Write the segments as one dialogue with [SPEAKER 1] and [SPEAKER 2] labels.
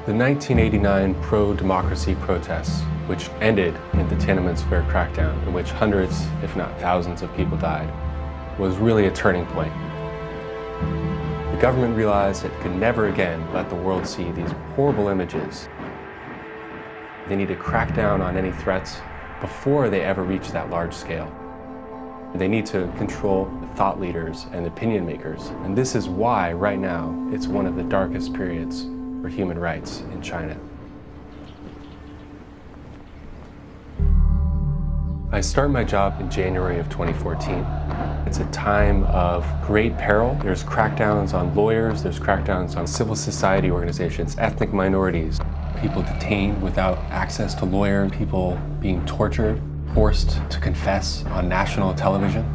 [SPEAKER 1] The 1989 pro-democracy protests, which ended in the Tiananmen Square crackdown, in which hundreds, if not thousands of people died, was really a turning point. The government realized it could never again let the world see these horrible images. They need to crack down on any threats before they ever reach that large scale. They need to control the thought leaders and opinion makers. And this is why, right now, it's one of the darkest periods for human rights in China. I start my job in January of 2014. It's a time of great peril. There's crackdowns on lawyers, there's crackdowns on civil society organizations, ethnic minorities, people detained without access to lawyers, people being tortured, forced to confess on national television.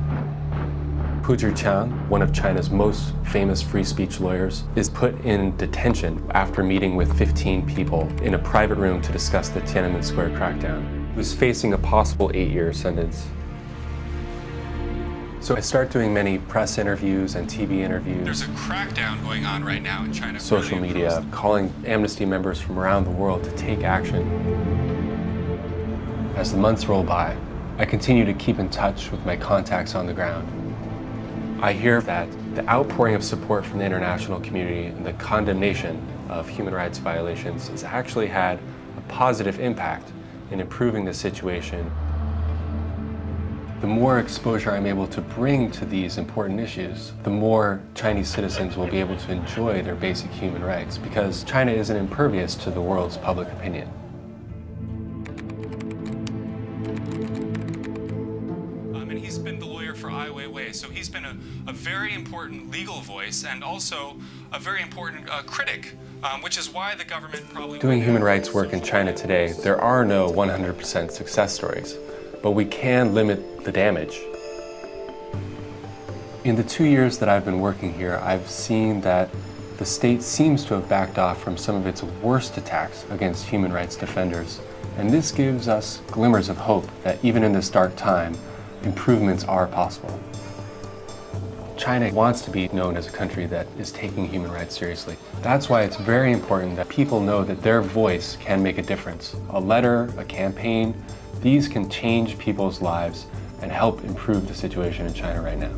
[SPEAKER 1] Puzichang, one of China's most famous free speech lawyers, is put in detention after meeting with 15 people in a private room to discuss the Tiananmen Square crackdown. He was facing a possible 8-year sentence. So I start doing many press interviews and TV interviews.
[SPEAKER 2] There's a crackdown going on right now in China.
[SPEAKER 1] Social media, calling Amnesty members from around the world to take action. As the months roll by, I continue to keep in touch with my contacts on the ground. I hear that the outpouring of support from the international community and the condemnation of human rights violations has actually had a positive impact in improving the situation. The more exposure I'm able to bring to these important issues, the more Chinese citizens will be able to enjoy their basic human rights, because China isn't impervious to the world's public opinion.
[SPEAKER 2] And he's been the lawyer for Ai Weiwei, so he's been a very important legal voice and also a very important critic, which is why the government probably...
[SPEAKER 1] Doing human rights work in China today, there are no 100% success stories, but we can limit the damage. In the 2 years that I've been working here, I've seen that the state seems to have backed off from some of its worst attacks against human rights defenders, and this gives us glimmers of hope that even in this dark time, improvements are possible. China wants to be known as a country that is taking human rights seriously. That's why it's very important that people know that their voice can make a difference. A letter, a campaign, these can change people's lives and help improve the situation in China right now.